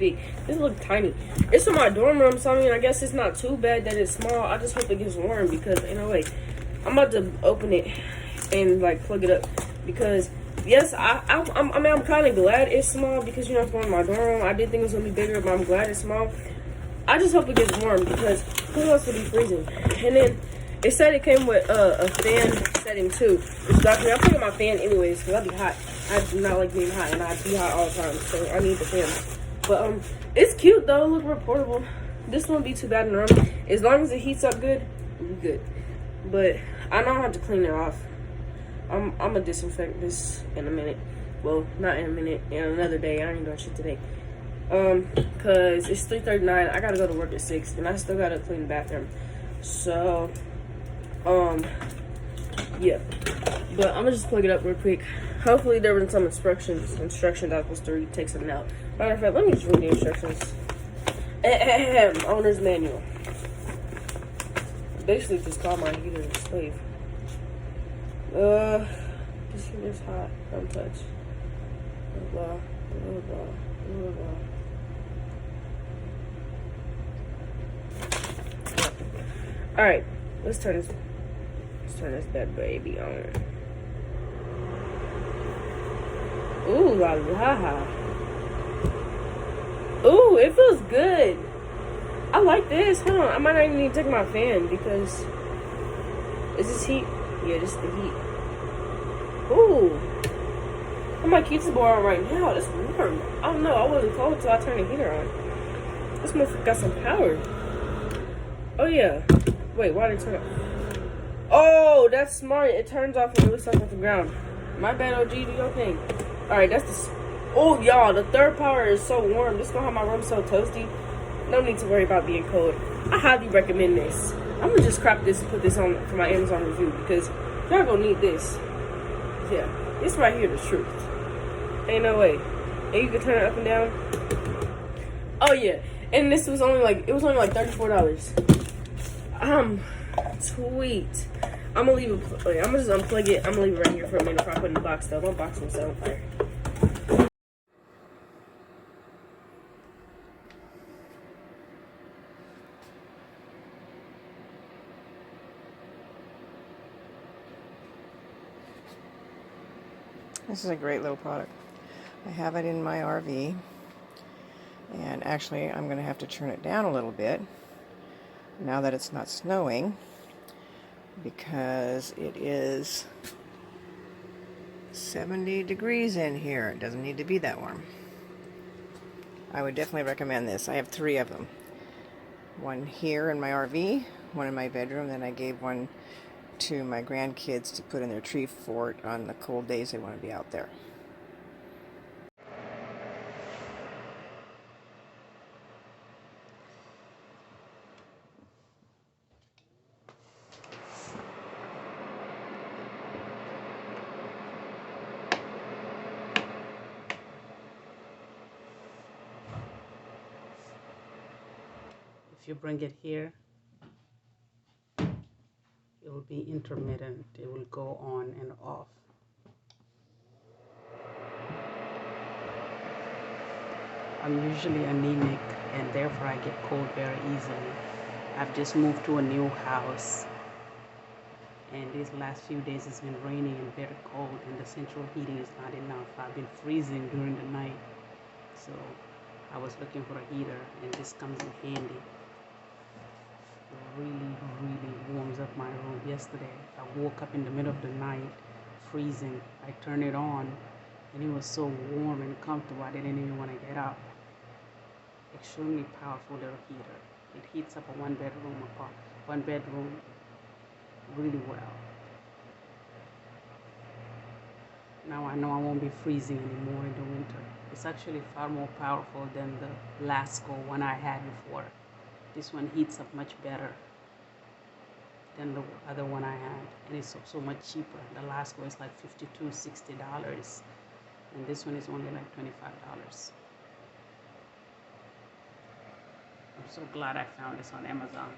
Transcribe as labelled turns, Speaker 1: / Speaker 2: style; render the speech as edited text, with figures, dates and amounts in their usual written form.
Speaker 1: big. This looks tiny. It's in my dorm room, so I mean, I guess it's not too bad that it's small. I just hope it gets warm because, in a way, I'm about to open it and like plug it up because yes, I'm kind of glad it's small because you know, for my dorm room, I did think it was gonna be bigger, but I'm glad it's small. I just hope it gets warm because who wants to be freezing? And then it said it came with a fan setting too. Which actually, I'm putting my fan anyways because I be hot. I do not like being hot, and I be hot all the time, so I need the fan. But it's cute though. Look, real portable. This won't be too bad in the room as long as it heats up good. It'll be good. But I know I have to clean it off. I'm gonna disinfect this in a minute. Well, not in a minute. In another day. I ain't doing shit today. Cause it's 3:39. I gotta go to work at 6, and I still gotta clean the bathroom. So, yeah. But I'm gonna just plug it up real quick. Hopefully there was some instructions I was supposed to read, take something out. Matter of fact, let me just read the instructions. Owner's manual. Basically just call my heater a slave. This heater's hot. Don't touch. Blah, blah, blah, blah, blah. Alright, let's turn this bad baby on. Ooh la la. Ooh, it feels good. I like this. Hold on, I might not even need to take my fan because is this heat? Yeah, this is the heat. Ooh. I might keep this board on right now. It's warm. I don't know. I wasn't cold until I turned the heater on. This motherfucker got some power. Oh yeah. Wait, why did it turn off? Oh, that's smart. It turns off when it looks like off the ground. My bad, OG. Do your thing. Alright, that's the... Oh, y'all. The third power is so warm. This is gonna have my room so toasty. No need to worry about being cold. I highly recommend this. I'm gonna just crop this and put this on for my Amazon review because y'all gonna need this. Yeah. This right here, the truth. Ain't no way. And you can turn it up and down. Oh, yeah. And this was only like... It was only like $34. Sweet. I'm gonna leave it. Wait, I'm gonna just unplug it. I'm gonna leave it right here for a minute before I put it in the box though. My box is on fire.
Speaker 2: This is a great little product. I have it in my RV, and actually I'm going to have to turn it down a little bit now that it's not snowing because it is 70 degrees in here. It doesn't need to be that warm. I would definitely recommend this. I have 3 of them. One here in my RV, one in my bedroom, then I gave one to my grandkids to put in their tree fort on the cold days they want to be out there.
Speaker 3: If you bring it here, it will be intermittent. It will go on and off. I'm usually anemic and therefore I get cold very easily. I've just moved to a new house and these last few days it's been raining and very cold and the central heating is not enough. I've been freezing during the night, so I was looking for a heater and this comes in handy. Really warms up my room. Yesterday I woke up in the middle of the night freezing. I turned it on and it was so warm and comfortable I didn't even want to get up. Extremely powerful little heater. It heats up a one bedroom really well. Now I know I won't be freezing anymore in the winter. It's actually far more powerful than the Lasco one I had before. This one heats up much better than the other one I had, and it's so much cheaper. The Lasco is like $52, $60, and this one is only like $25. I'm so glad I found this on Amazon.